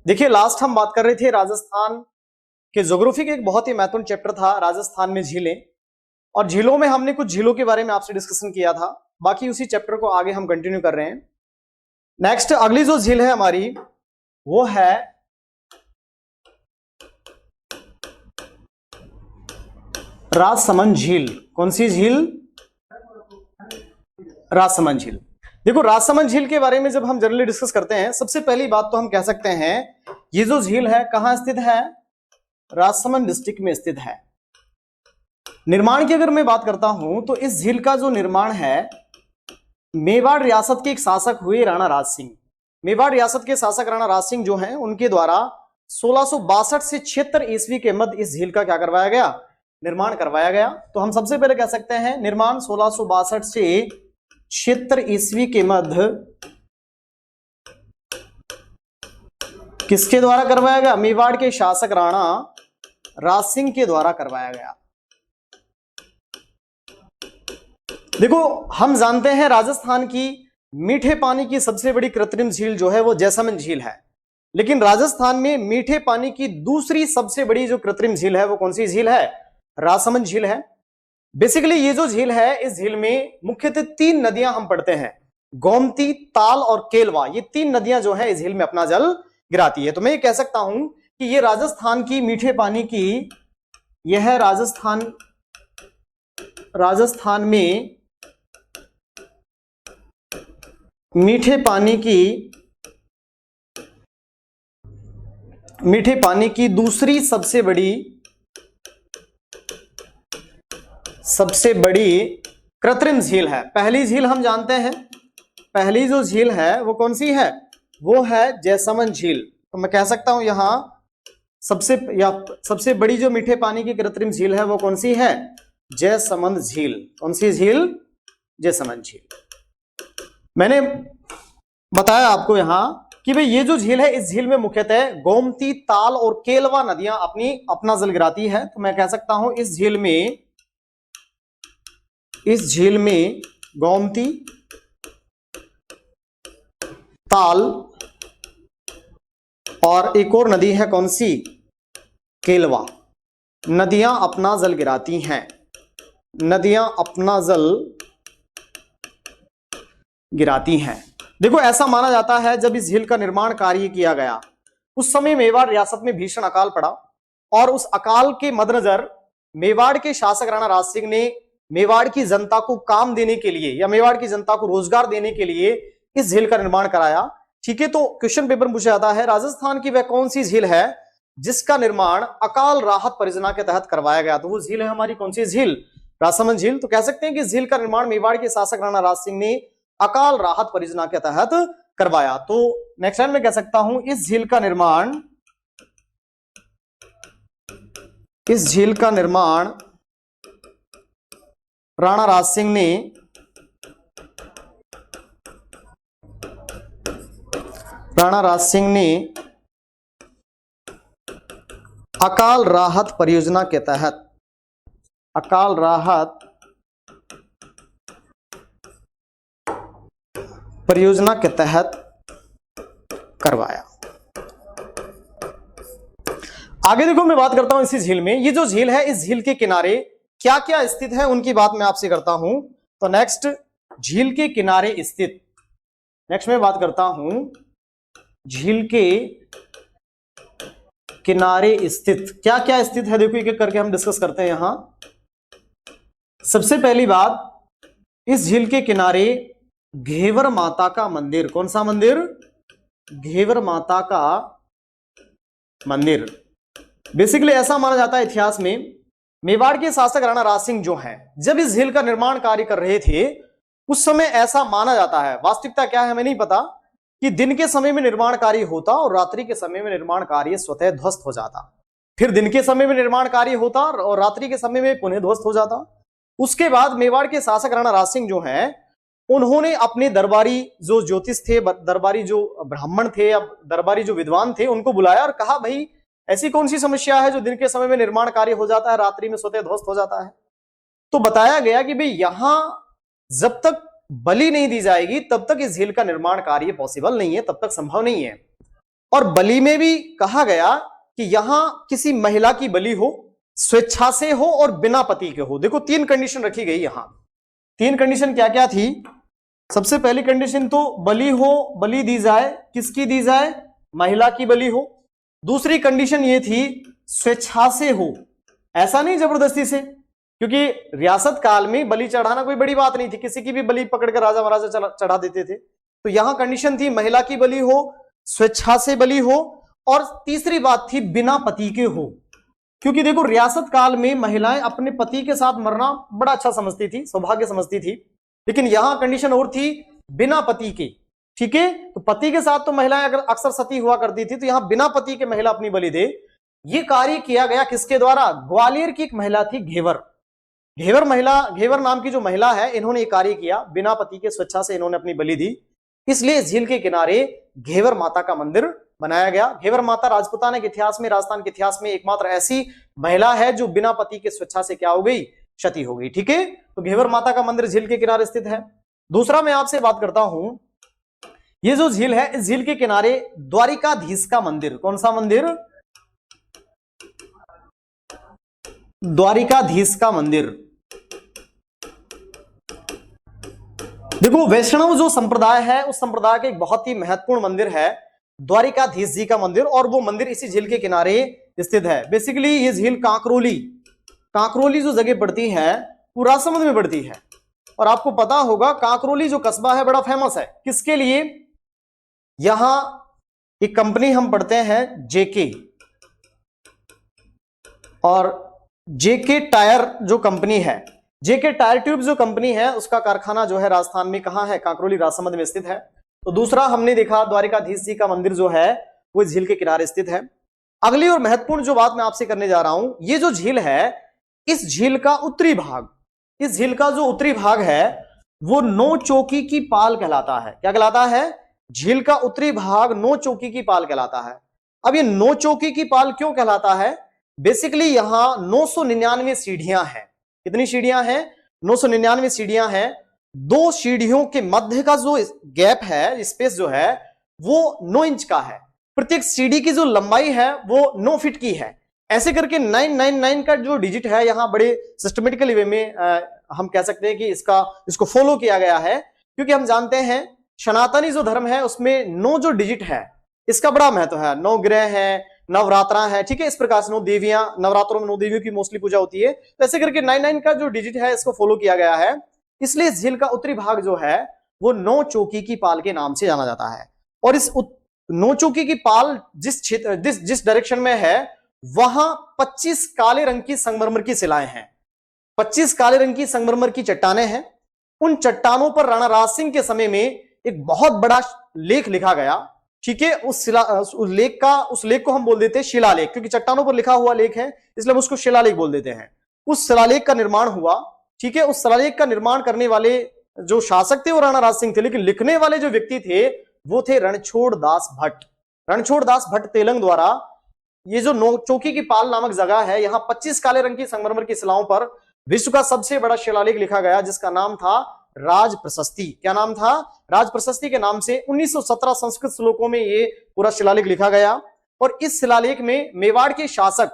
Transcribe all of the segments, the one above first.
देखिए, लास्ट हम बात कर रहे थे राजस्थान के ज्योग्राफी के एक बहुत ही महत्वपूर्ण चैप्टर था राजस्थान में झीलें। और झीलों में हमने कुछ झीलों के बारे में आपसे डिस्कशन किया था। बाकी उसी चैप्टर को आगे हम कंटिन्यू कर रहे हैं। नेक्स्ट अगली जो झील है हमारी वो है राजसमंद झील। कौन सी झील? राजसमंद झील। देखो, राजसमंद झील के बारे में जब हम जनरली डिस्कस करते हैं, सबसे पहली बात तो हम कह सकते हैं ये जो झील है कहां स्थित है? राजसमंद डिस्ट्रिक्ट में स्थित है। निर्माण की अगर मैं बात करता हूं तो इस झील का जो निर्माण है मेवाड़ रियासत के एक शासक हुए राणा राज सिंह। मेवाड़ रियासत के शासक राणा राज सिंह जो हैं उनके द्वारा 1662 से 76 ईस्वी के मध्य इस झील का क्या करवाया गया? निर्माण करवाया गया। तो हम सबसे पहले कह सकते हैं निर्माण 1662 से 76 ईस्वी के मध्य किसके द्वारा करवाया गया? मेवाड़ के शासक राणा राज सिंह के द्वारा करवाया गया। देखो, हम जानते हैं राजस्थान की मीठे पानी की सबसे बड़ी कृत्रिम झील जो है वो जैसलमेर झील है। लेकिन राजस्थान में मीठे पानी की दूसरी सबसे बड़ी जो कृत्रिम झील है वो कौन सी झील है? राजसमंद झील है। बेसिकली ये जो झील है इस झील में मुख्यतः 3 नदियां हम पढ़ते हैं, गोमती, ताल और केलवा। ये 3 नदियां जो है इस झील में अपना जल गिराती है। तो मैं ये कह सकता हूं कि ये राजस्थान की मीठे पानी की, यह है राजस्थान में मीठे पानी की दूसरी सबसे बड़ी कृत्रिम झील है। पहली झील हम जानते हैं, पहली जो झील है वो कौन सी है? वो है जैसलमेर झील। तो मैं कह सकता हूं यहां सबसे बड़ी जो मीठे पानी की कृत्रिम झील है वो कौन सी है? जैसलमेर झील। कौन सी झील? जैसलमेर झील। मैंने बताया आपको यहां कि भाई ये जो झील है इस झील में मुख्यतः गोमती, ताल और केलवा नदियां अपना जल गिराती है। तो मैं कह सकता हूं इस झील में गोमती, ताल और एक और नदी है कौन सी? केलवा। नदियां अपना जल गिराती हैं, नदियां अपना जल गिराती हैं। देखो, ऐसा माना जाता है जब इस झील का निर्माण कार्य किया गया उस समय मेवाड़ रियासत में भीषण अकाल पड़ा और उस अकाल के मद्देनजर मेवाड़ के शासक राणा राज सिंह ने मेवाड़ की जनता को काम देने के लिए या मेवाड़ की जनता को रोजगार देने के लिए इस झील का निर्माण कराया। ठीक है, तो क्वेश्चन पेपर में पूछा जाता है राजस्थान की वह कौन सी झील है जिसका निर्माण अकाल राहत परियोजना के तहत करवाया गया? तो वो झील है हमारी कौन सी झील? राजसमंद झील। तो कह सकते हैं कि इस झील का निर्माण मेवाड़ के शासक राणा राज सिंह ने अकाल राहत परियोजना के तहत करवाया। तो नेक्स्ट टाइम मैं कह सकता हूं इस झील का निर्माण राणा राज सिंह ने अकाल राहत परियोजना के तहत करवाया। आगे देखो, मैं बात करता हूं इसी झील में, ये जो झील है इस झील के किनारे क्या क्या स्थित है उनकी बात मैं आपसे करता हूं। तो नेक्स्ट झील के किनारे स्थित, नेक्स्ट मैं बात करता हूं झील के किनारे स्थित क्या क्या स्थित है। देखो, एक एक करके हम डिस्कस करते हैं यहां। सबसे पहली बात, इस झील के किनारे घेवर माता का मंदिर। कौन सा मंदिर? घेवर माता का मंदिर। बेसिकली ऐसा माना जाता है इतिहास में मेवाड़ के शासक राणा राज सिंह जो हैं जब इस झील का निर्माण कार्य कर रहे थे उस समय ऐसा माना जाता है, वास्तविकता क्या है हमें नहीं पता, कि दिन के समय में निर्माण कार्य होता और रात्रि के समय में निर्माण कार्य स्वतः ध्वस्त हो जाता, फिर दिन के समय में निर्माण कार्य होता और रात्रि के समय में पुनः ध्वस्त हो जाता। उसके बाद मेवाड़ के शासक राणा राज सिंह जो हैं उन्होंने अपने दरबारी जो ज्योतिष थे, दरबारी जो ब्राह्मण थे या दरबारी जो विद्वान थे उनको बुलाया और कहा भाई ऐसी कौन सी समस्या है जो दिन के समय में निर्माण कार्य हो जाता है, रात्रि में स्वतः ध्वस्त हो जाता है? तो बताया गया कि भाई यहां जब तक बलि नहीं दी जाएगी तब तक इस झील का निर्माण कार्य पॉसिबल नहीं है, तब तक संभव नहीं है। और बलि में भी कहा गया कि यहां किसी महिला की बलि हो, स्वेच्छा से हो और बिना पति के हो। देखो 3 कंडीशन रखी गई यहां। 3 कंडीशन क्या क्या थी? सबसे पहली कंडीशन तो बलि हो, बलि दी जाए, किसकी दी जाए? महिला की बलि हो। दूसरी कंडीशन ये थी स्वेच्छा से हो, ऐसा नहीं जबरदस्ती से, क्योंकि रियासत काल में बलि चढ़ाना कोई बड़ी बात नहीं थी, किसी की भी बलि पकड़कर राजा महाराजा चढ़ा देते थे। तो यहां कंडीशन थी महिला की बलि हो, स्वेच्छा से बलि हो, और तीसरी बात थी बिना पति के हो। क्योंकि देखो रियासत काल में महिलाएं अपने पति के साथ मरना बड़ा अच्छा समझती थी, सौभाग्य समझती थी, लेकिन यहां कंडीशन और थी बिना पति के। ठीक है, तो पति के साथ तो महिलाएं अगर अक्सर सती हुआ करती थी, तो यहां बिना पति के महिला अपनी बलि दे। यह कार्य किया गया किसके द्वारा? ग्वालियर की एक महिला थी घेवर। घेवर नाम की जो महिला है, इन्होंने ये कार्य किया, बिना पति के स्वेच्छा से इन्होंने अपनी बलि दी। इसलिए झील के किनारे घेवर माता का मंदिर बनाया गया। घेवर माता राजपूताना के इतिहास में, राजस्थान के इतिहास में एकमात्र ऐसी महिला है जो बिना पति के स्वेच्छा से क्या हो गई? क्षति हो गई। ठीक है, तो घेवर माता का मंदिर झील के किनारे स्थित है। दूसरा मैं आपसे बात करता हूं, ये जो झील है, इस झील के किनारे द्वारिकाधीश का मंदिर, कौन सा मंदिर? द्वारिकाधीश का मंदिर। देखो वैष्णव जो संप्रदाय है, उस संप्रदाय का एक बहुत ही महत्वपूर्ण मंदिर है द्वारिकाधीश जी का मंदिर, और वो मंदिर इसी झील के किनारे स्थित है। बेसिकली ये झील कांकरोली जो जगह पड़ती है वो राजसमंद में पड़ती है। और आपको पता होगा कांकरोली जो कस्बा है बड़ा फेमस है, किसके लिए? यहां एक कंपनी हम पढ़ते हैं जेके, और जेके टायर जो कंपनी है, जेके टायर ट्यूब जो कंपनी है, उसका कारखाना जो है राजस्थान में कहां है? कांकरोली राजसमंद में स्थित है। तो दूसरा हमने देखा द्वारिकाधीश जी का मंदिर जो है वो झील के किनारे स्थित है। अगली और महत्वपूर्ण जो बात मैं आपसे करने जा रहा हूं, ये जो झील है, इस झील का उत्तरी भाग, इस झील का जो उत्तरी भाग है वो नौ चौकी की पाल कहलाता है। क्या कहलाता है? झील का उत्तरी भाग नौ चौकी की पाल कहलाता है। अब ये नौ चौकी की पाल क्यों कहलाता है? बेसिकली यहां 999 सीढ़ियां हैं। कितनी सीढ़ियां हैं? 999 सीढ़ियां हैं। 2 सीढ़ियों के मध्य का जो गैप है, स्पेस जो है, वो 9 इंच का है। प्रत्येक सीढ़ी की जो लंबाई है वो 9 फीट की है। ऐसे करके 999 का जो डिजिट है, यहां बड़े सिस्टमेटिकली वे में हम कह सकते हैं कि इसको फॉलो किया गया है, क्योंकि हम जानते हैं सनातनी जो धर्म है उसमें 9 जो डिजिट है इसका बड़ा महत्व है। 9 ग्रह है, नवरात्रा है, ठीक है, इस प्रकार से 9 देवियां, नवरात्रों में 9 देवियों की मोस्टली पूजा होती है। तो ऐसे करके 99 का जो डिजिट है इसको फॉलो किया गया है। इसलिए इस झील का उत्तरी भाग जो है वो 9 चौकी की पाल के नाम से जाना जाता है। और इस 9 चौकी की पाल जिस क्षेत्र जिस डायरेक्शन में है, वहां 25 काले रंग की संगमरमर की शिलाएं हैं। 25 काले रंग की संगमरमर की चट्टानें हैं। उन चट्टानों पर राणा राज सिंह के समय में एक बहुत बड़ा लेख लिखा गया। ठीक है, उस लेख को हम बोल देते हैं शिलालेख, क्योंकि चट्टानों पर लिखा हुआ लेख है इसलिए हम उसको शिलालेख बोल देते हैं। उस शिलालेख का निर्माण हुआ। ठीक है, उस शिलालेख का निर्माण करने वाले जो शासक थे वो राणा राज सिंह थे, लेकिन लिखने वाले जो व्यक्ति थे वो थे रणछोड़ दास भट्ट। रणछोड़ दास भट्ट तेलंग द्वारा ये जो नौ चौकी की पाल नामक जगह है, यहां 25 काले रंग की संगमरमर की शिलाओं पर विश्व का सबसे बड़ा शिलालेख लिखा गया, जिसका नाम था राज प्रशस्ति। क्या नाम था? राज प्रशस्ति के नाम से 1917 संस्कृत श्लोकों में ये पूरा शिलालेख लिखा गया। और इस शिलालेख में मेवाड़ के शासक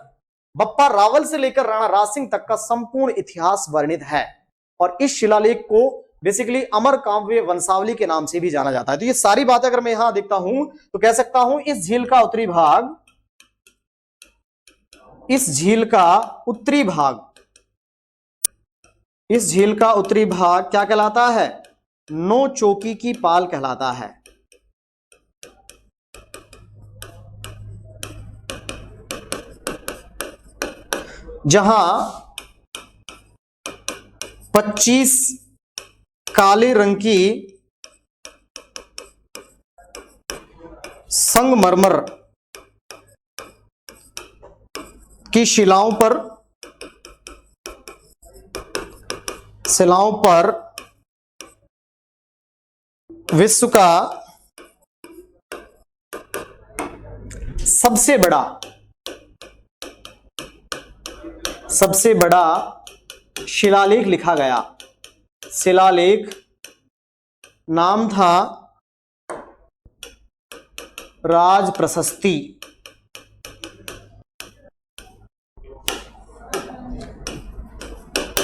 बप्पा रावल से लेकर राणा राज सिंह तक का संपूर्ण इतिहास वर्णित है। और इस शिलालेख को बेसिकली अमर काव्य वंशावली के नाम से भी जाना जाता है। तो ये सारी बातें अगर मैं यहां देखता हूं तो कह सकता हूं इस झील का उत्तरी भाग, इस झील का उत्तरी भाग, इस झील का उत्तरी भाग क्या कहलाता है? 9 चौकी की पाल कहलाता है। जहां 25 काले रंग की संगमरमर की शिलाओं पर विश्व का सबसे बड़ा शिलालेख लिखा गया। शिलालेख नाम था राज प्रशस्ति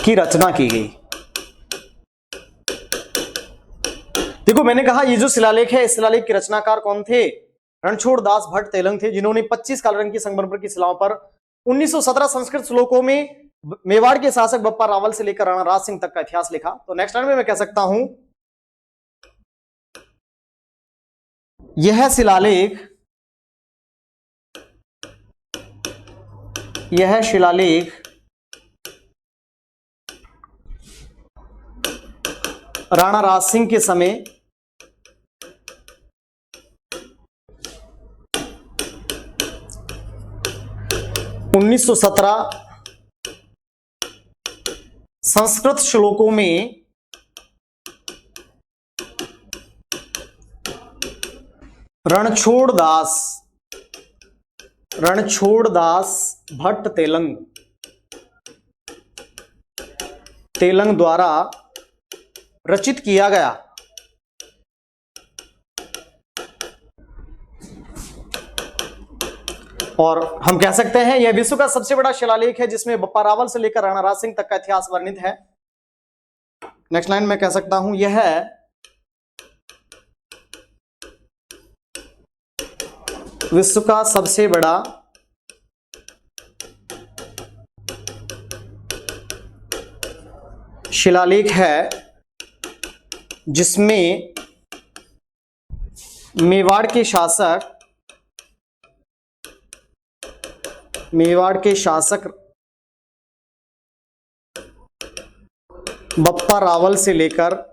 की रचना की गई। देखो मैंने कहा ये जो शिलालेख है, इस शिलालेख के रचनाकार कौन थे? रणछोड़ दास भट्ट तेलंग थे, जिन्होंने 25 काले रंग की संगमरमर की शिलाओं पर 1917 संस्कृत श्लोकों में मेवाड़ के शासक बप्पा रावल से लेकर राणा राज सिंह तक का इतिहास लिखा। तो नेक्स्ट लाइन में मैं कह सकता हूं यह शिलालेख राणा राज सिंह के समय 1917 संस्कृत श्लोकों में रणछोड़ दास भट्ट तेलंग द्वारा रचित किया गया। और हम कह सकते हैं यह विश्व का सबसे बड़ा शिलालेख है जिसमें बप्पा रावल से लेकर राणा राज सिंह तक का इतिहास वर्णित है। नेक्स्ट लाइन में कह सकता हूं यह विश्व का सबसे बड़ा शिलालेख है जिसमें मेवाड़ के शासक बप्पा रावल से लेकर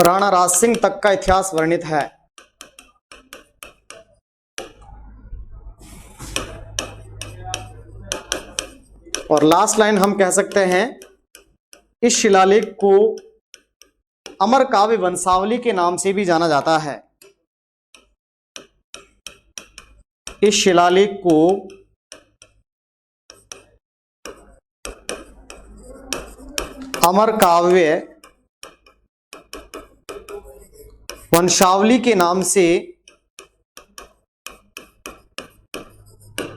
राणा राज सिंह तक का इतिहास वर्णित है। और लास्ट लाइन हम कह सकते हैं इस शिलालेख को अमर काव्य वंशावली के नाम से भी जाना जाता है। इस शिलालेख को अमर काव्य वंशावली के नाम से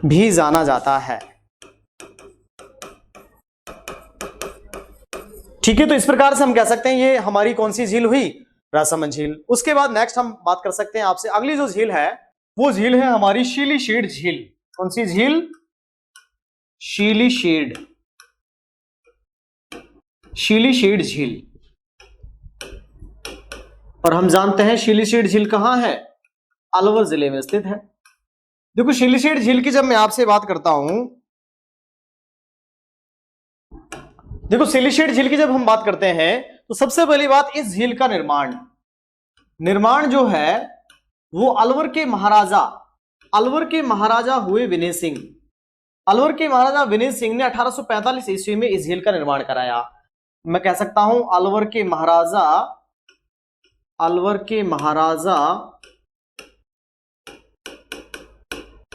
भी जाना जाता है। ठीक है, तो इस प्रकार से हम कह सकते हैं ये हमारी कौन सी झील हुई? राजसमंद झील। उसके बाद नेक्स्ट हम बात कर सकते हैं आपसे, अगली जो झील है वो झील है हमारी शीलीशीड झील। कौन सी झील? शीलीशीड झील। और हम जानते हैं शीलीशीड झील कहां है? अलवर जिले में स्थित है। देखो शीलीशीड झील की जब मैं आपसे बात करता हूं, देखो शीलीशीड झील की जब हम बात करते हैं तो सबसे पहली बात इस झील का निर्माण जो है वो अलवर के महाराजा हुए विनय सिंह। अलवर के महाराजा विनय सिंह ने 1845 ईस्वी में इस झील का निर्माण कराया। मैं कह सकता हूं अलवर के महाराजा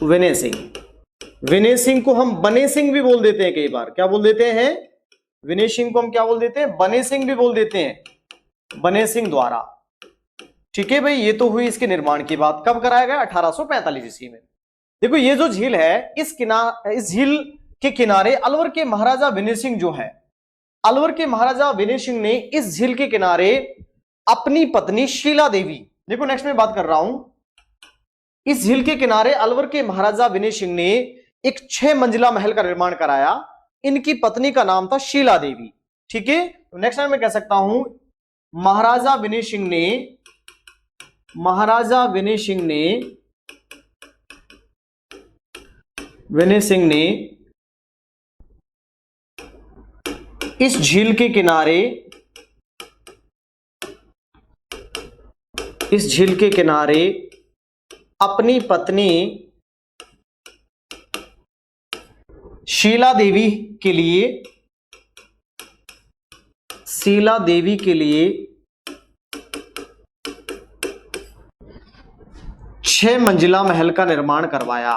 विनय सिंह को हम बने सिंह भी बोल देते हैं कई बार। क्या बोल देते हैं? विनय सिंह को हम क्या बोल देते हैं? बने सिंह भी बोल देते हैं, बने सिंह द्वारा। ठीक है भाई, ये तो हुई इसके निर्माण की बात। कब कराया गया? 1845 ईस्वी में। देखो ये जो झील है इस झील के किनारे अलवर के महाराजा विनय सिंह जो है, अलवर के महाराजा विनय सिंह ने इस झील के किनारे अपनी पत्नी शीला देवी, देखो नेक्स्ट में बात कर रहा हूं, इस झील के किनारे अलवर के महाराजा विनय सिंह ने एक 6 मंजिला महल का निर्माण कराया। इनकी पत्नी का नाम था शीला देवी। ठीक है, तो नेक्स्ट टाइम मैं कह सकता हूं महाराजा विनय सिंह ने इस झील के किनारे अपनी पत्नी शीला देवी के लिए 6 मंजिला महल का निर्माण करवाया।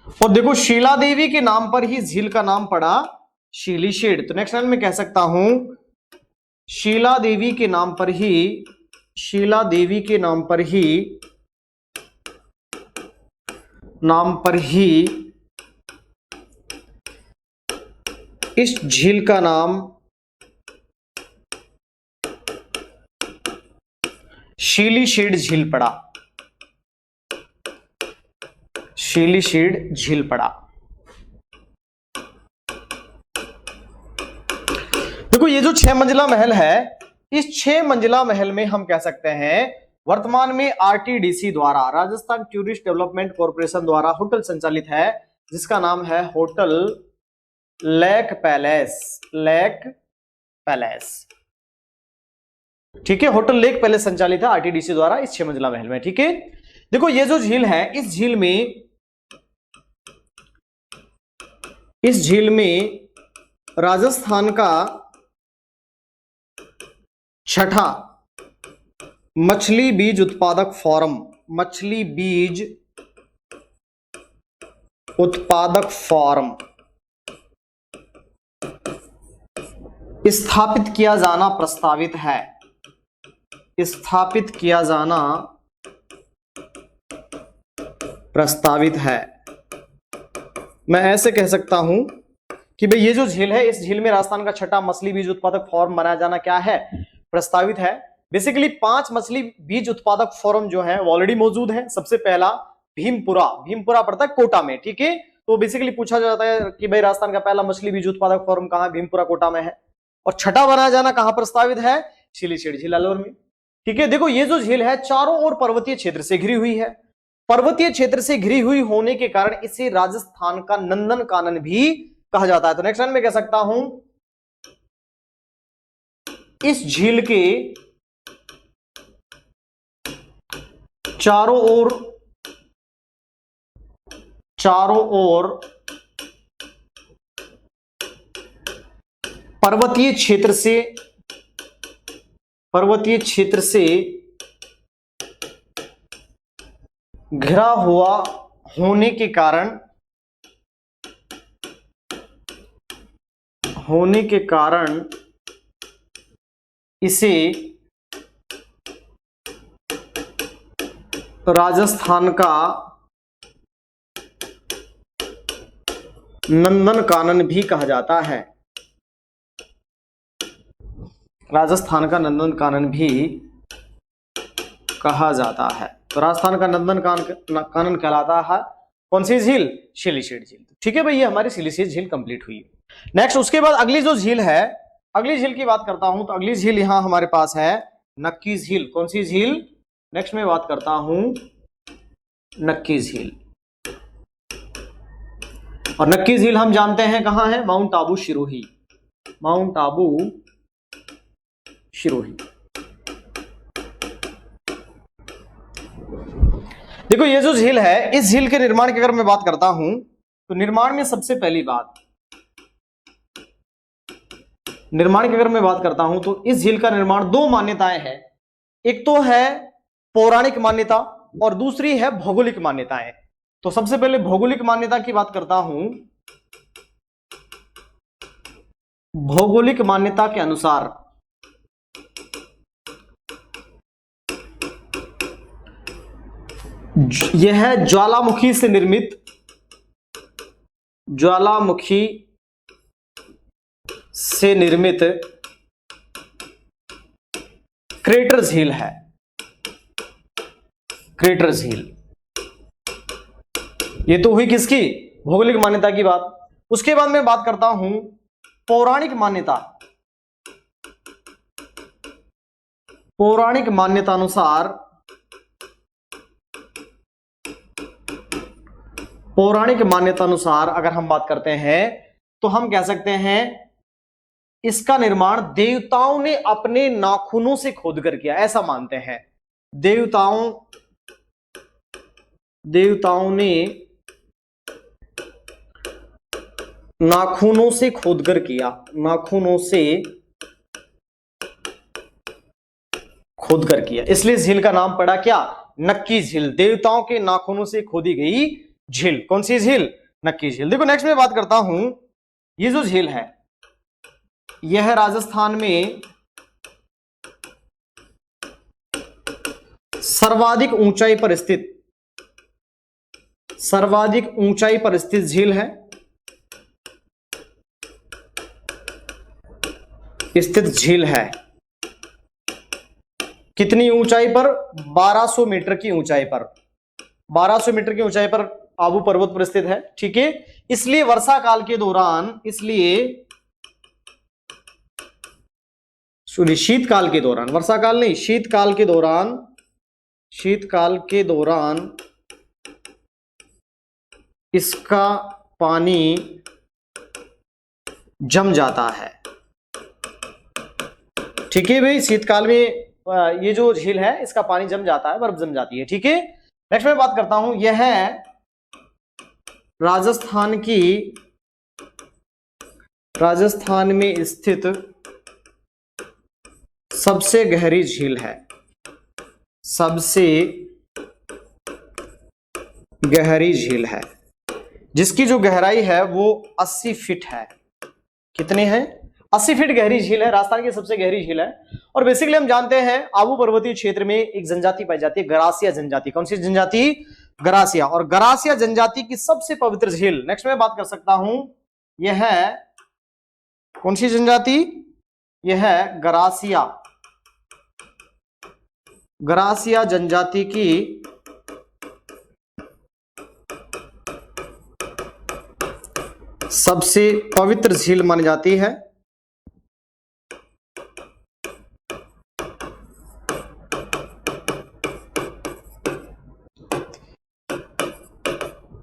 और देखो शीला देवी के नाम पर ही झील का नाम पड़ा शीलीशेड। तो नेक्स्ट लाइन में कह सकता हूं शीला देवी के नाम पर ही, शीला देवी के नाम पर ही इस झील का नाम शीलीशेड झील पड़ा, शीलीशेड झील पड़ा। देखो ये जो 6 मंजिला महल है, इस 6 मंजिला महल में हम कह सकते हैं वर्तमान में आरटीडीसी द्वारा, राजस्थान टूरिस्ट डेवलपमेंट कॉर्पोरेशन द्वारा होटल संचालित है, जिसका नाम है hotel lake palace, lake palace. ठीक है, होटल लेक पैलेस संचालित है आरटीडीसी द्वारा इस 6 मंजिला महल में। ठीक है, देखो ये जो झील है, इस झील में राजस्थान का छठा मछली बीज उत्पादक फार्म, मछली बीज उत्पादक फार्म स्थापित किया जाना प्रस्तावित है, स्थापित किया जाना प्रस्तावित है। मैं ऐसे कह सकता हूं कि भाई ये जो झील है, इस झील में राजस्थान का छठा मछली बीज उत्पादक फार्म बनाया जाना क्या है, प्रस्तावित है। बेसिकली 5 मछली बीज उत्पादक फार्म जो है वो ऑलरेडी मौजूद है। सबसे पहला भीमपुरा पड़ता है कोटा में। ठीक है, तो बेसिकली पूछा जाता है कि भाई राजस्थान का पहला मछली बीज उत्पादक फार्म कहां है, भीमपुरा कोटा में है। और छठा बनाया जाना कहां प्रस्तावित है, शीलीशेड झील अलवर में। ठीक है, देखो ये जो झील है चारों ओर पर्वतीय क्षेत्र से घिरी हुई है। पर्वतीय क्षेत्र से घिरी हुई होने के कारण इसे राजस्थान का नंदन कानन भी कहा जाता है। तो नेक्स्ट लाइन में कह सकता हूं इस झील के चारों ओर पर्वतीय क्षेत्र से घिरा हुआ होने के कारण इसे राजस्थान का नंदन कानन भी कहा जाता है, राजस्थान का नंदन कानन भी कहा जाता है। तो राजस्थान का नंदन कानन कहलाता है कौन सी झील, शीलीशेड झील। ठीक है भाई, ये हमारी शीलीशेड झील कंप्लीट हुई। नेक्स्ट उसके बाद अगली जो झील है, अगली झील की बात करता हूं तो अगली झील यहां हमारे पास है नक्की झील। कौन सी झील, नेक्स्ट में बात करता हूं नक्की झील। और नक्की झील हम जानते हैं कहां है, माउंट आबू सिरोही, माउंट आबू सिरोही। देखो ये जो झील है, इस झील के निर्माण की अगर मैं बात करता हूं तो निर्माण में सबसे पहली बात, निर्माण की अगर मैं बात करता हूं तो इस झील का निर्माण 2 मान्यताएं हैं। एक तो है पौराणिक मान्यता और दूसरी है भौगोलिक मान्यताएं। तो सबसे पहले भौगोलिक मान्यता की बात करता हूं। भौगोलिक मान्यता के अनुसार यह है ज्वालामुखी से निर्मित, ज्वालामुखी से निर्मित क्रेटर झील है, क्रेटर झील। ये तो हुई किसकी, भौगोलिक मान्यता की बात। उसके बाद मैं बात करता हूं पौराणिक मान्यता। पौराणिक मान्यता अनुसार, पौराणिक मान्यता अनुसार अगर हम बात करते हैं तो हम कह सकते हैं इसका निर्माण देवताओं ने अपने नाखूनों से खोदकर किया, ऐसा मानते हैं। देवताओं ने नाखूनों से खोदकर किया, नाखूनों से खोदकर किया, इसलिए झील का नाम पड़ा क्या, नक्की झील। देवताओं के नाखूनों से खोदी गई झील। कौन सी झील? नक्की झील। देखो नेक्स्ट में बात करता हूं, ये जो झील है यह राजस्थान में सर्वाधिक ऊंचाई पर स्थित झील है। कितनी ऊंचाई पर? 1200 मीटर की ऊंचाई पर। 1200 मीटर की ऊंचाई पर आबू पर्वत पर स्थित है। ठीक है, इसलिए वर्षा काल के दौरान, शीतकाल के दौरान, वर्षाकाल नहीं, शीतकाल के दौरान इसका पानी जम जाता है। ठीक है भाई, शीतकाल में ये जो झील है इसका पानी जम जाता है, बर्फ जम जाती है। ठीक है, नेक्स्ट मैं बात करता हूं, यह है राजस्थान में स्थित सबसे गहरी झील है। जिसकी जो गहराई है वो 80 फीट है। कितने हैं? 80 फीट गहरी झील है, राजस्थान की सबसे गहरी झील है। और बेसिकली हम जानते हैं आबू पर्वतीय क्षेत्र में एक जनजाति पाई जाती है, गरासिया जनजाति। कौन सी जनजाति? गरासिया। और गरासिया जनजाति की सबसे पवित्र झील, नेक्स्ट में बात कर सकता हूं, यह है कौन सी जनजाति? यह है गरासिया जनजाति की सबसे पवित्र झील मानी जाती है।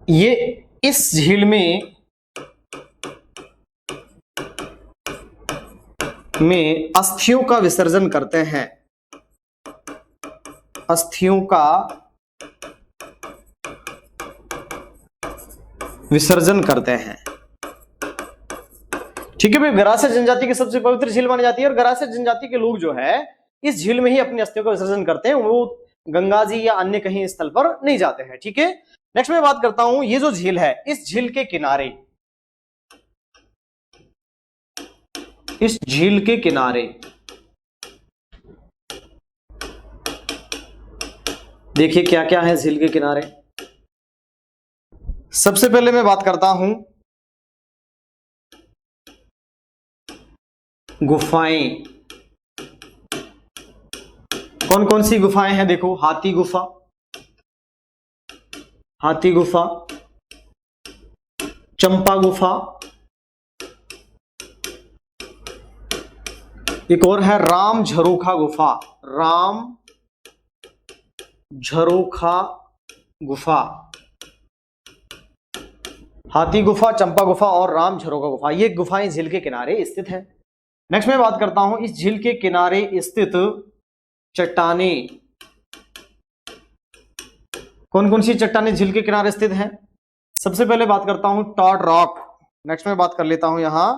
ये इस झील में अस्थियों का विसर्जन करते हैं। अस्थियों का विसर्जन करते हैं। ठीक है भाई, गरासिया जनजाति की सबसे पवित्र झील मानी जाती है। और गरासिया जनजाति के लोग जो है इस झील में ही अपनी अस्थियों का विसर्जन करते हैं, वो गंगा जी या अन्य कहीं स्थल पर नहीं जाते हैं। ठीक है, नेक्स्ट मैं बात करता हूं, ये जो झील है, इस झील के किनारे देखिए क्या क्या है झील के किनारे। सबसे पहले मैं बात करता हूं गुफाएं। कौन कौन सी गुफाएं हैं? देखो, हाथी गुफा, चंपा गुफा, एक और है राम झरोखा गुफा। हाथी गुफा, चंपा गुफा और राम झरोखा गुफा, ये गुफाएं झील के किनारे स्थित हैं। नेक्स्ट मैं बात करता हूं, इस झील के किनारे स्थित चट्टानें। कौन कौन सी चट्टानें झील के किनारे स्थित हैं? सबसे पहले बात करता हूं टॉड रॉक। नेक्स्ट मैं बात कर लेता हूं यहां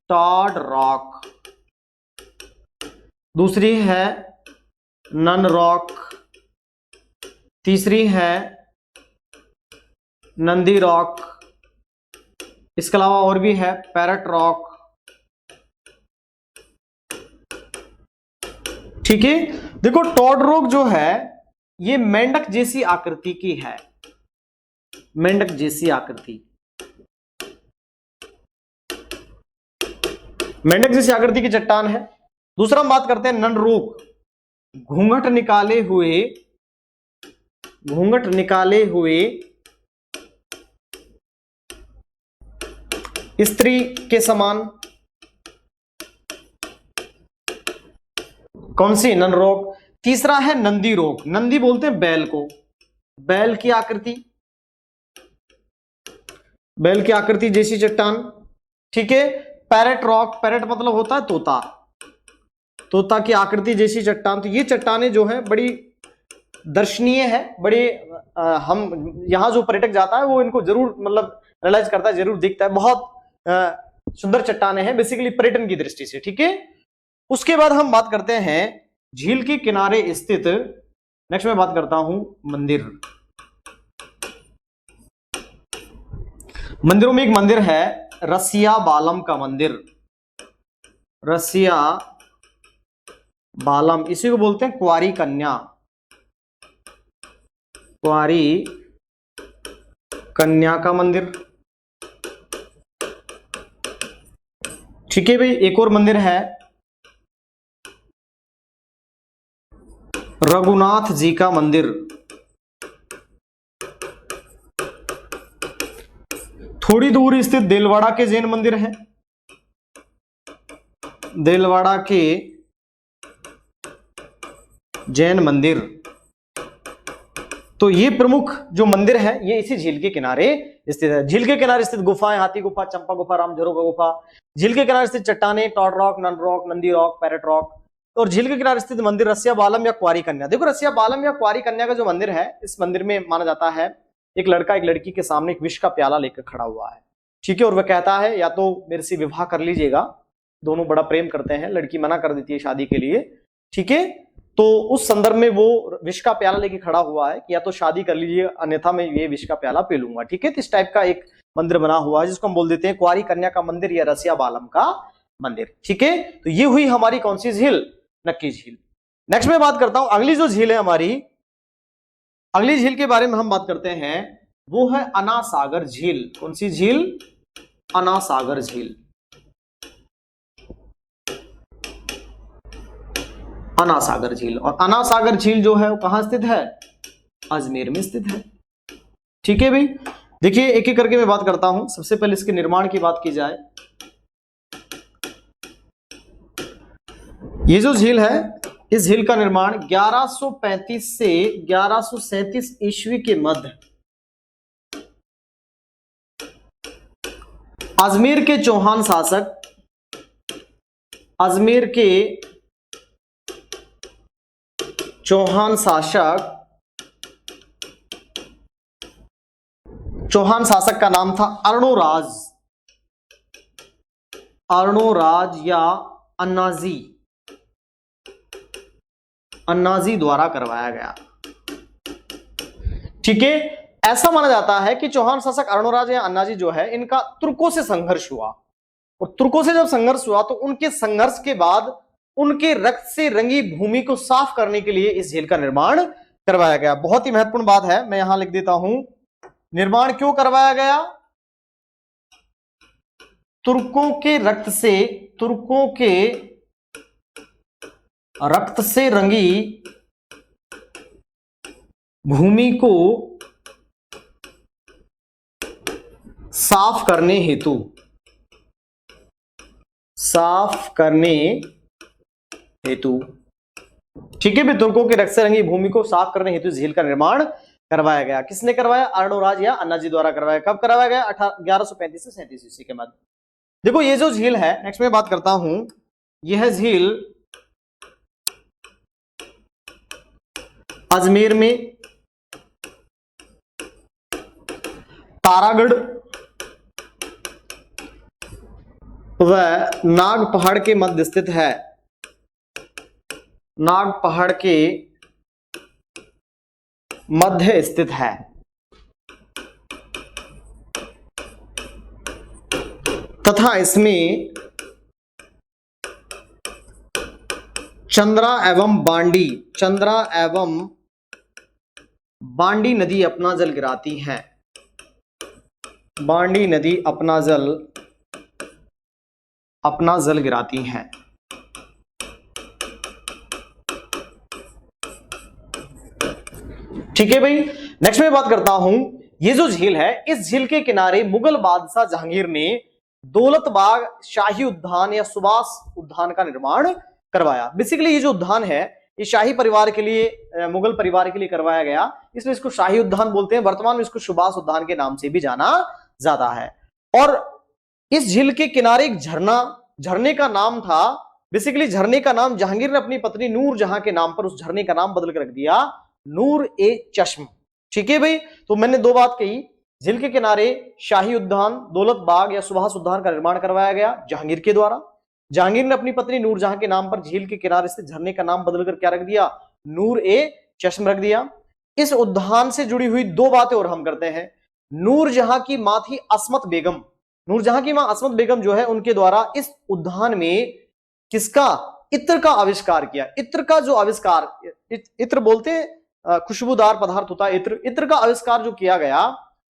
टॉड रॉक। दूसरी है नन रॉक। तीसरी है नंदी रॉक। इसके अलावा और भी है पैरट रॉक। ठीक है, देखो टॉड रॉक जो है ये मेंढक जैसी आकृति की है। मेंढक जैसी आकृति की चट्टान है। दूसरा हम बात करते हैं नन रॉक, घूंघट निकाले हुए स्त्री के समान। कौन सी? None rock. तीसरा है नंदी रॉक। नंदी बोलते हैं बैल को, बैल की आकृति जैसी चट्टान। ठीक है, पैरट रॉक, पैरट मतलब होता है तोता की आकृति जैसी चट्टान। तो ये चट्टानें जो है बड़ी दर्शनीय है, बड़े हम यहां जो पर्यटक जाता है वो इनको जरूर मतलब रियलाइज करता है, जरूर दिखता है। बहुत सुंदर चट्टानें हैं बेसिकली पर्यटन की दृष्टि से। ठीक है, उसके बाद हम बात करते हैं झील के किनारे स्थित, नेक्स्ट मैं बात करता हूं मंदिर। मंदिरों में एक मंदिर है रसिया बालम का मंदिर, रसिया बालम, इसी को बोलते हैं कुंवारी कन्या, कुंवारी कन्या का मंदिर। ठीक है भाई, एक और मंदिर है रघुनाथ जी का मंदिर, थोड़ी दूर स्थित देलवाड़ा के जैन मंदिर है, देलवाड़ा के जैन मंदिर। तो ये प्रमुख जो मंदिर है ये इसी झील के किनारे स्थित है। झील के किनारे स्थित गुफाएं, हाथी गुफा, चंपा गुफा, रामझरो का गुफा, झील के किनारे स्थित चट्टाने, toad rock, nun rock, Nandi rock, parrot rock, और झील के किनारे स्थित मंदिर रसिया बालम या कुंवारी कन्या। देखो रसिया बालम या कुंवारी कन्या का जो मंदिर है, इस मंदिर में माना जाता है एक लड़का एक लड़की के सामने एक विष का प्याला लेकर खड़ा हुआ है। ठीक है, और वह कहता है या तो मेरे से विवाह कर लीजिएगा, दोनों बड़ा प्रेम करते हैं, लड़की मना कर देती है शादी के लिए। ठीक है, तो उस संदर्भ में वो विष का प्याला लेके खड़ा हुआ है कि या तो शादी कर लीजिए अन्यथा मैं ये विष का प्याला पी लूंगा। ठीक है, तो इस टाइप का एक मंदिर बना हुआ है जिसको हम बोल देते हैं कुंवारी कन्या का मंदिर या रसिया बालम का मंदिर। ठीक है, तो ये हुई हमारी कौन सी झील, नक्की झील। नेक्स्ट में बात करता हूं अगली जो झील है हमारी, अगली झील के बारे में हम बात करते हैं, वो है अन्ना सागर झील। कौन सी झील, अन्ना सागर झील, अन्ना सागर झील। और अन्ना सागर झील जो है वो कहां स्थित है, अजमेर में स्थित है। ठीक है भाई, देखिए एक एक करके मैं बात करता हूं। सबसे पहले इसके निर्माण की बात की जाए, ये जो झील है इस झील का निर्माण 1135 से 1137 ईस्वी के मध्य अजमेर के चौहान शासक, अजमेर के चौहान शासक का नाम था अर्णोराज, अर्णोराज या अन्नाजी, अन्नाजी द्वारा करवाया गया। ठीक है, ऐसा माना जाता है कि चौहान शासक अर्णोराज या अन्नाजी जो है इनका तुर्कों से संघर्ष हुआ, और तुर्कों से जब संघर्ष हुआ तो उनके संघर्ष के बाद उनके रक्त से रंगी भूमि को साफ करने के लिए इस झील का निर्माण करवाया गया। बहुत ही महत्वपूर्ण बात है, मैं यहां लिख देता हूं, निर्माण क्यों करवाया गया, तुर्कों के रक्त से रंगी भूमि को साफ करने हेतु, ठीक है, तुर्कों के रक्त से रंगी भूमि को साफ करने हेतु झील का निर्माण करवाया गया। किसने करवाया, अर्णोराज या अन्नाजी द्वारा करवाया। कब करवाया गया, 1135 से 37 ईस्वी के मध्य। देखो ये जो झील है, नेक्स्ट में बात करता हूं, यह झील अजमेर में तारागढ़ व नाग पहाड़ के मध्य स्थित है, नाग पहाड़ के मध्य स्थित है। तथा इसमें चंद्रा एवं बांडी नदी अपना जल गिराती हैं, बांडी नदी अपना जल गिराती हैं। ठीक है भाई, नेक्स्ट में बात करता हूं, ये जो झील है इस झील के किनारे मुगल बादशाह जहांगीर ने दौलत बाग शाही उद्यान या सुभाष उद्यान का निर्माण करवाया। बेसिकली ये जो उद्यान है ये शाही परिवार के लिए, मुगल परिवार के लिए करवाया गया, इसलिए इसको शाही उद्यान बोलते हैं। वर्तमान में इसको सुभाष उद्यान के नाम से भी जाना जाता है। और इस झील के किनारे एक झरने का नाम था, बेसिकली झरने का नाम जहांगीर ने अपनी पत्नी नूर जहां के नाम पर उस झरने का नाम बदल कर रख दिया नूर ए चश्म। ठीक है भाई, तो मैंने दो बात कही, झील के किनारे शाही उद्यान, दौलत बाग या सुभाष उद्यान का निर्माण करवाया गया जहांगीर के द्वारा। जहांगीर ने अपनी पत्नी नूरजहां के नाम पर झील के किनारे से झरने का नाम बदलकर क्या रख दिया, नूर ए चश्म रख दिया। इस उद्यान से जुड़ी हुई दो बातें और हम करते हैं। नूरजहां की मां थी अस्मत बेगम। नूरजहां की मां अस्मत बेगम जो है उनके द्वारा इस उद्यान में किसका, इत्र का आविष्कार किया। इत्र का जो आविष्कार, इत्र बोलते हैं खुशबूदार पदार्थ होता है इत्र, इत्र का आविष्कार जो किया गया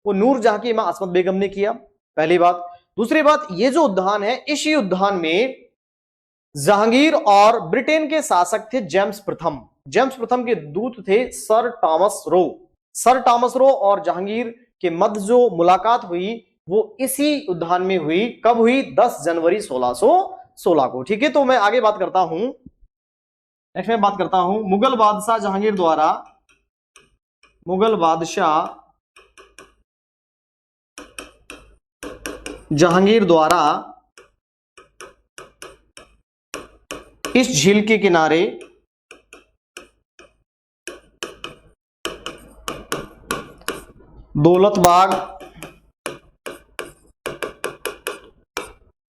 वो नूरजहां की मां अस्मत बेगम ने किया, पहली बात। दूसरी बात, ये जो उद्यान है, इसी उद्यान में जहांगीर और ब्रिटेन के शासक थे जेम्स प्रथम। जेम्स प्रथम के दूत थे sir Thomas Roe. Sir Thomas Roe और जहांगीर के मध्य जो मुलाकात हुई वो इसी उद्यान में हुई। कब हुई? 10 जनवरी 1616 को। ठीक है, तो मैं आगे बात करता हूं। नेक्स्ट मैं बात करता हूं मुगल बादशाह जहांगीर द्वारा, मुगल बादशाह जहांगीर द्वारा इस झील के किनारे दौलतबाग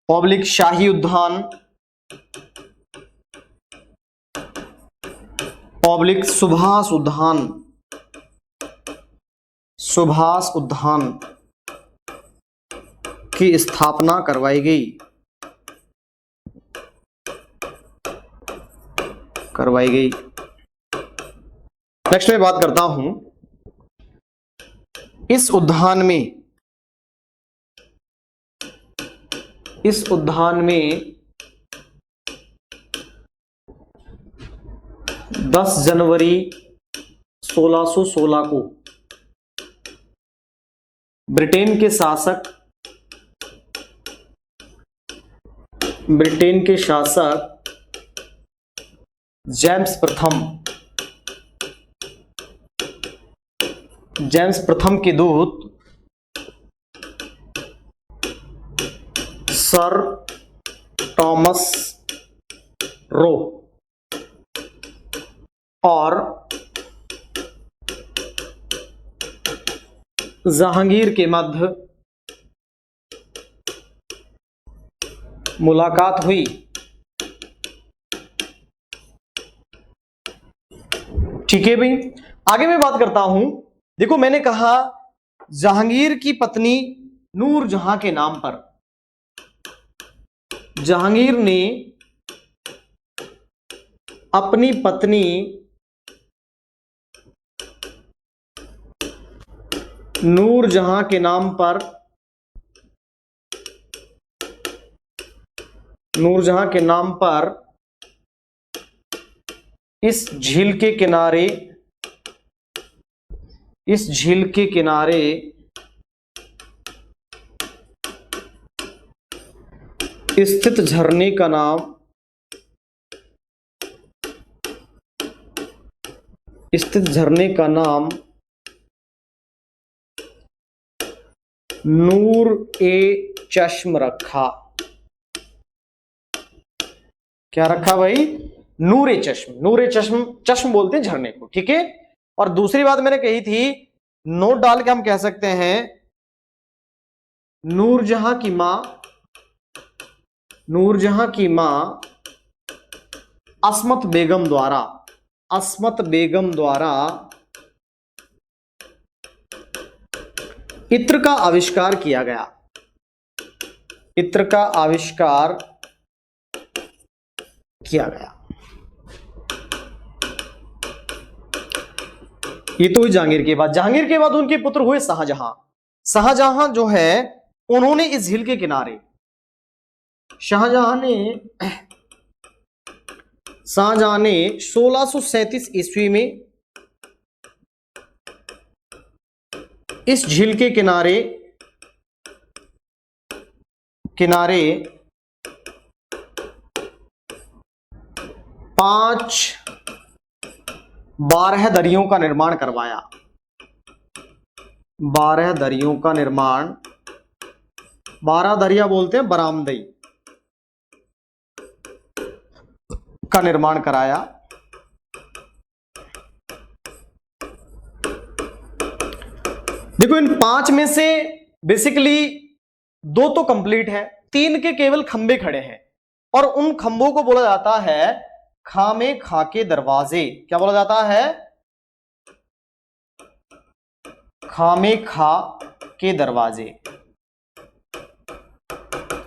पब्लिक शाही उद्यान, पब्लिक सुभाष उद्यान, सुभाष उद्यान की स्थापना करवाई गई, करवाई गई। नेक्स्ट मैं बात करता हूं इस उद्यान में, इस उद्यान में 10 जनवरी 1616 को ब्रिटेन के शासक, ब्रिटेन के शासक जेम्स प्रथम, जेम्स प्रथम के दूत सर टॉमस रो और जहांगीर के मध्य मुलाकात हुई। ठीक है भाई, आगे मैं बात करता हूं। देखो मैंने कहा जहांगीर की पत्नी नूरजहां के नाम पर, जहांगीर ने अपनी पत्नी नूरजहां के नाम पर, नूरजहां के नाम पर इस झील के किनारे, इस झील के किनारे स्थित झरने का नाम, स्थित झरने का नाम नूर ए चश्म रखा। क्या रखा भाई? नूर ए चश्म। नूर ए चश्म, चश्म बोलते हैं झरने को। ठीक है, और दूसरी बात मैंने कही थी, नोट डाल के हम कह सकते हैं नूरजहां की मां, नूरजहां की मां अस्मत बेगम द्वारा, अस्मत बेगम द्वारा इत्र का आविष्कार किया गया, इत्र का आविष्कार किया गया। ये तो हुई जहांगीर के बाद। जहांगीर के बाद उनके पुत्र हुए शाहजहां। शाहजहां जो है उन्होंने इस झील के किनारे, शाहजहां ने 1637 ईस्वी में इस झील के किनारे 12 दरियों का निर्माण करवाया। 12 दरियों का निर्माण, 12 दरिया बोलते हैं बरामदई, का निर्माण कराया। देखो इन 5 में से बेसिकली 2 तो कंप्लीट है, 3 के केवल खंबे खड़े हैं और उन खंभों को बोला जाता है खामे खाके दरवाजे। क्या बोला जाता है? खामे खा के दरवाजे,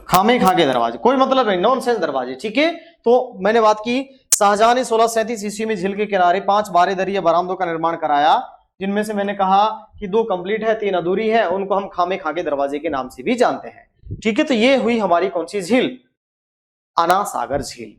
खामे खा के दरवाजे, कोई मतलब नहीं, नॉनसेंस दरवाजे, ठीक है। तो मैंने बात की, शाहजहां ने 1637 ईस्वी में झील के किनारे 5 बारेदरी या बरामदों का निर्माण कराया, जिनमें से मैंने कहा कि 2 कंप्लीट है, 3 अधूरी है, उनको हम खामे खा के दरवाजे के नाम से भी जानते हैं, ठीक है। तो ये हुई हमारी कौन सी झील, अन्ना सागर झील।